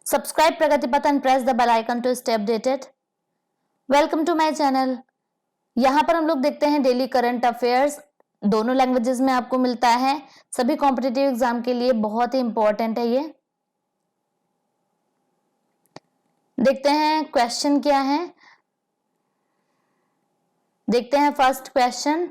Subscribe Pragati Path and press the bell icon to stay updated. Welcome to my channel. यहाँ पर हम लोग देखते हैं डेली करंट अफेयर्स, दोनों लैंग्वेजेस में आपको मिलता है। सभी कॉम्पिटिटिव एग्जाम के लिए बहुत ही इंपॉर्टेंट है ये। देखते हैं क्वेश्चन क्या है। देखते हैं first question.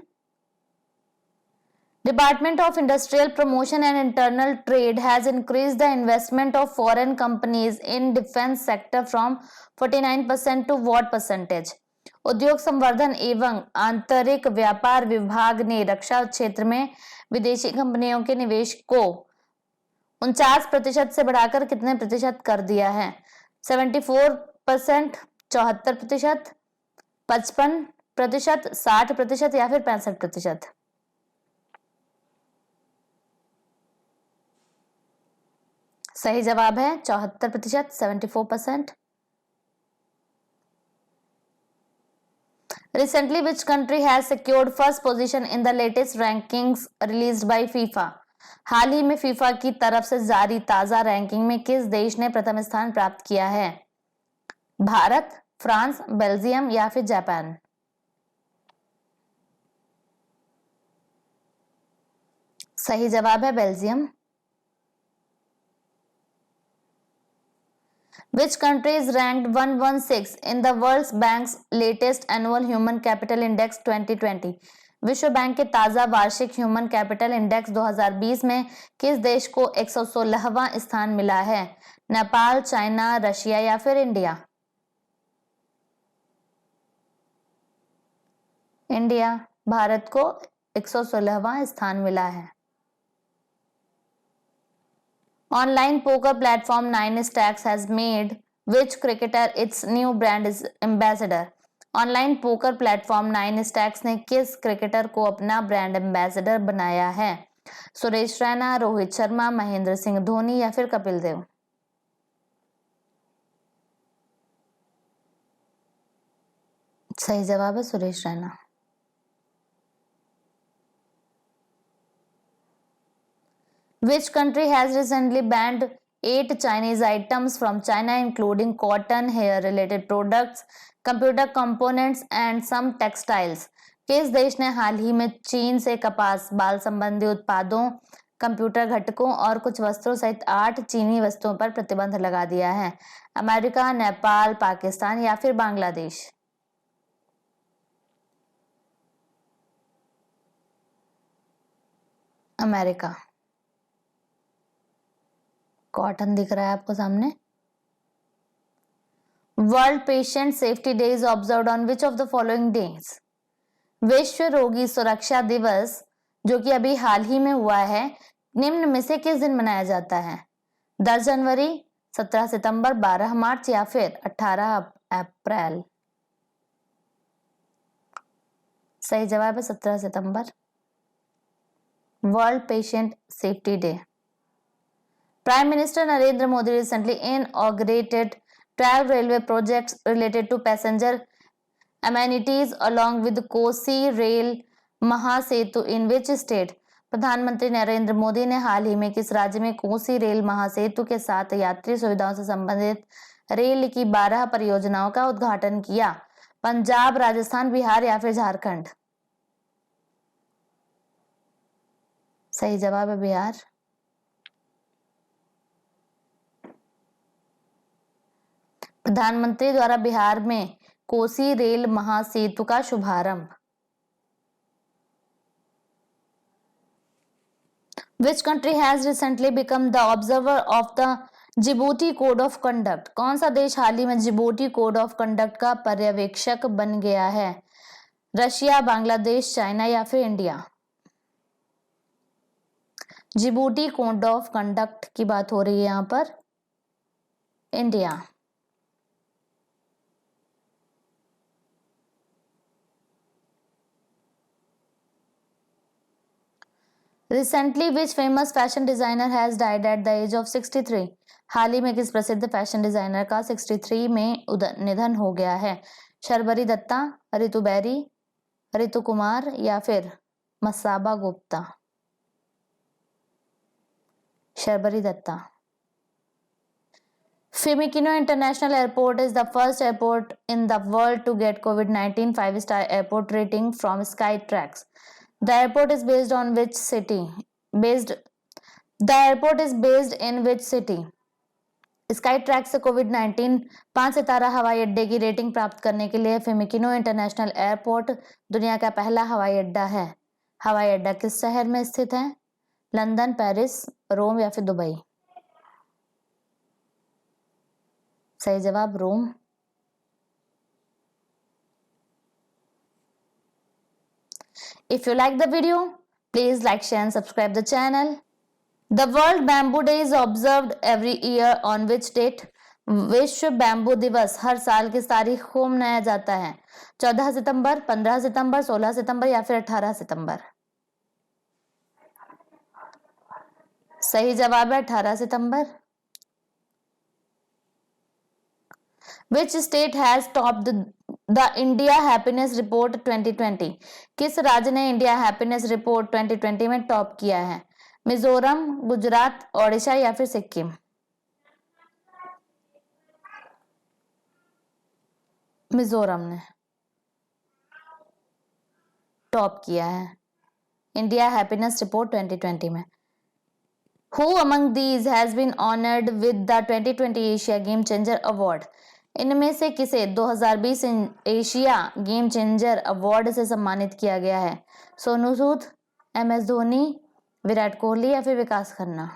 Department of Industrial Promotion and Internal Trade has increased the investment of foreign companies in defense sector from 49% to what percentage? उद्योग संवर्धन एवं आंतरिक व्यापार विभाग ने रक्षा क्षेत्र में विदेशी कंपनियों के निवेश को 49% से बढ़ाकर कितने प्रतिशत कर दिया है? 74%, 74%, 55%, 60% या फिर 65%? सही जवाब है 74%, 74%। Recently, which country has secured first position in the latest rankings released by FIFA? हाल ही में फीफा की तरफ से जारी ताजा रैंकिंग में किस देश ने प्रथम स्थान प्राप्त किया है? भारत, फ्रांस, बेल्जियम या फिर जापान? सही जवाब है Belgium. Which country is ranked 116 in the World Bank's latest annual Human Capital Index 2020? विश्व बैंक के ताजा वार्षिक ह्यूमन कैपिटल इंडेक्स 2020 में किस देश को 116वां स्थान मिला है? नेपाल, चाइना, रशिया या फिर इंडिया? इंडिया। भारत को 116वां स्थान मिला है। Online poker platform 9stacks has made which cricketer its new brand ambassador? Online poker platform 9stacks ने किस क्रिकेटर को अपना ब्रांड एम्बेसडर बनाया है? सुरेश रैना, रोहित शर्मा, महेंद्र सिंह धोनी या फिर कपिल देव? सही जवाब है Suresh Raina. Which country has recently banned 8 Chinese items from China including cotton, hair-related products, computer components and some textiles? किस देश ने हाल ही में चीन से कपास, बाल संबंधी उत्पादों, कंप्यूटर घटकों और कुछ वस्त्रों सहित 8 चीनी वस्तुओं पर प्रतिबंध लगा दिया है? अमेरिका, नेपाल, पाकिस्तान या फिर बांग्लादेश? अमेरिका। कॉटन दिख रहा है आपको सामने। World patient safety day is observed on which of the following days? विश्व रोगी सुरक्षा दिवस जो कि अभी हाल ही में हुआ है, निम्न में से किस दिन मनाया जाता है? 10 जनवरी, 17 सितंबर, 12 मार्च या फिर 18 अप्रैल? सही जवाब है 17 सितंबर। World patient safety day. Prime Minister Narendra Modi recently inaugurated 12 railway projects related to passenger amenities along with Kosi Rail Mahasetu in which state? प्रधानमंत्री नरेंद्र मोदी ने हाल ही में किस राज्य में कोसी रेल महासेतु के साथ यात्री सुविधाओं से संबंधित रेल की 12 परियोजनाओं का उद्घाटन किया? पंजाब, राजस्थान, बिहार या फिर झारखंड? सही जवाब है बिहार। प्रधानमंत्री द्वारा बिहार में कोसी रेल महासेतु का शुभारंभ। Which country has recently become the observer of the Djibouti code of conduct? कौन सा देश हाल ही में जिबूटी कोड ऑफ कंडक्ट का पर्यवेक्षक बन गया है? रशिया, बांग्लादेश, चाइना या फिर India? Djibouti code of conduct की बात हो रही है यहां पर। India. Recently, which famous fashion designer has died at the age of 63? हाल ही में किस प्रसिद्ध फैशन डिजाइनर का 63 में निधन हो गया है? शर्बरी दत्ता, रितु बेरी, रितु कुमार या फिर Masaba Gupta? Sharbari Dutta. Fiumicino International Airport is the first airport in the world to get COVID-19 5-star airport rating from Skytrax. The airport is based on which city? The airport is based in which city? Sky से कोविड-19 5 सितारा हवाई अड्डे की rating प्राप्त करने के लिए फिमिकिनो international airport दुनिया का पहला हवाई अड्डा है। हवाई अड्डा किस शहर में स्थित है? लंदन, पेरिस, रोम या फिर दुबई? सही जवाब रोम। If you like the video, please like, share and subscribe the channel. The World Bamboo Day is observed every year on which date? विश्व बैम्बू दिवस हर साल किस तारीख को मनाया जाता है? 14 सितंबर, 15 सितंबर, 16 सितंबर या फिर 18 सितंबर? सही जवाब है 18 सितंबर। Which state has topped the India Happiness Report 2020? किस राज्य ने इंडिया हैप्पीनेस रिपोर्ट 2020 में टॉप किया है? मिजोरम, गुजरात, ओडिशा या फिर सिक्किम? मिजोरम ने टॉप किया है इंडिया हैप्पीनेस रिपोर्ट 2020 में। Who among these has been honored with the 2020 Asia Game Changer Award? इनमें से किसे 2020 एशिया गेम चेंजर अवार्ड से सम्मानित किया गया है? सोनू सूद, MS धोनी, विराट कोहली या फिर विकास खन्ना?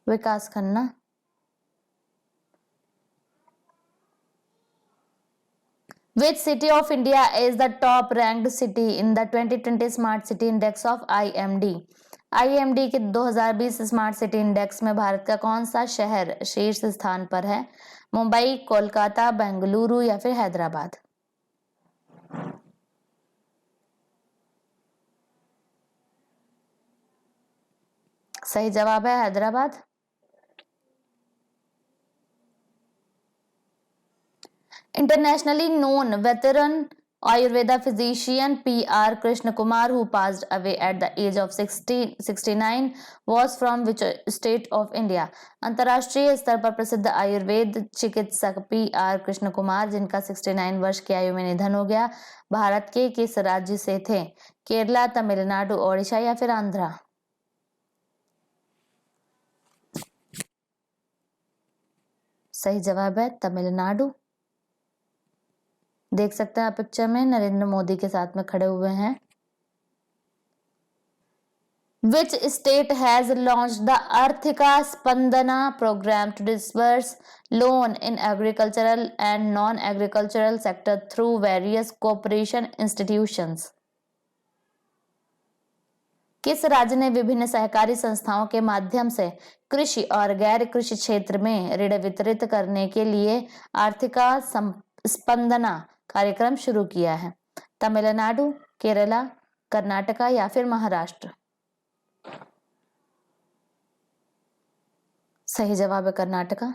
विकास Khanna. Which city of India is the top ranked city in the 2020 Smart City Index of IMD? IMD के 2020 स्मार्ट सिटी इंडेक्स में भारत का कौन सा शहर शीर्ष स्थान पर है? मुंबई, कोलकाता, बेंगलुरु या फिर हैदराबाद? सही जवाब है Hyderabad. Internationally known veteran Ayurveda physician P.R. Krishna Kumar, who passed away at the age of 69, was from which state of India? अंतर्राष्ट्रीय स्तर पर प्रसिद्ध आयुर्वेद चिकित्सक P.R. कृष्ण कुमार, जिनका 69 वर्ष की आयु में निधन हो गया, भारत के किस राज्य से थे? केरला, तमिलनाडु, ओडिशा या फिर आंध्रा? सही जवाब है तमिलनाडु। देख सकते हैं आप पिक्चर में नरेंद्र मोदी के साथ में खड़े हुए हैं। Which state has launched the Arthika Spandana program to disburse loan in agricultural and non-agricultural sector through various cooperation institutions? किस राज्य ने विभिन्न सहकारी संस्थाओं के माध्यम से कृषि और गैर कृषि क्षेत्र में ऋण वितरित करने के लिए आर्थिका स्पंदना कार्यक्रम शुरू किया है? तमिलनाडु, केरला, कर्नाटका या फिर महाराष्ट्र? सही जवाब है Karnataka.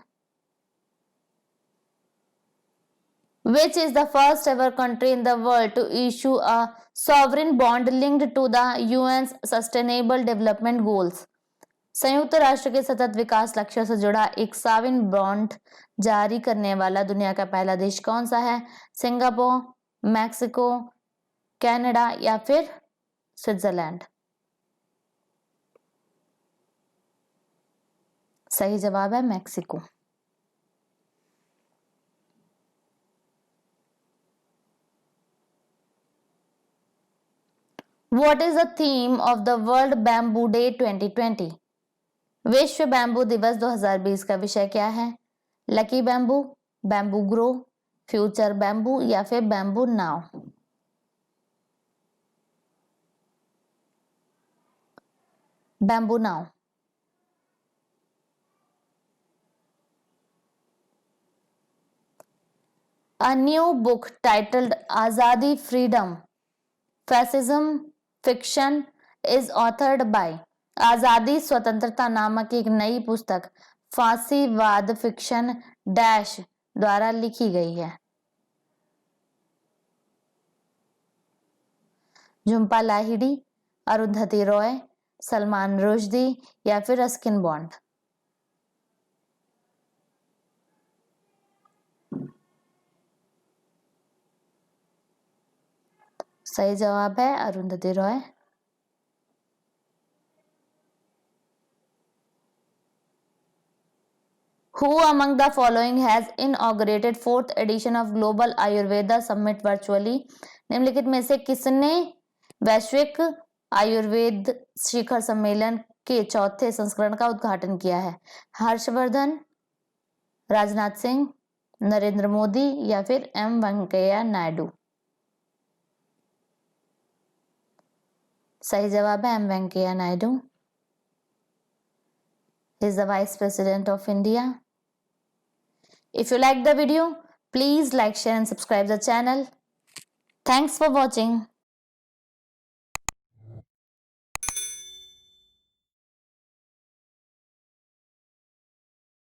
Which is the first ever country in the world to issue a sovereign bond linked to the UN's Sustainable Development Goals? संयुक्त राष्ट्र के सतत विकास लक्ष्यों से जुड़ा एक सॉवरेन बॉन्ड जारी करने वाला दुनिया का पहला देश कौन सा है? सिंगापुर, मैक्सिको, कनाडा या फिर स्विट्जरलैंड? सही जवाब है Mexico. What is the theme of the World Bamboo Day 2020? विश्व बैम्बू दिवस 2020 का विषय क्या है? Lucky bamboo, bamboo grow, future bamboo या फिर bamboo now? Bamboo now. A new book titled Azadi Freedom, Fascism, Fiction is authored by आजादी स्वतंत्रता नामक एक नई पुस्तक फांसीवाद फिक्शन डैश द्वारा लिखी गई है। झुंपा लाहिड़ी, अरुंधति रॉय, सलमान रुश्दी या फिर रस्किन बॉन्ड? सही जवाब है Arundhati Roy. Who among the following has inaugurated 4th edition of Global Ayurveda Summit virtually? निम्नलिखित में से किसने वैश्विक आयुर्वेद शिखर सम्मेलन के 4थे संस्करण का उद्घाटन किया है? हर्षवर्धन, राजनाथ सिंह, नरेंद्र मोदी या फिर एम वेंकैया नायडू? सही जवाब है M Venkaiah Naidu. He is the Vice President of India. If you like the video, please like, share and subscribe the channel. Thanks for watching.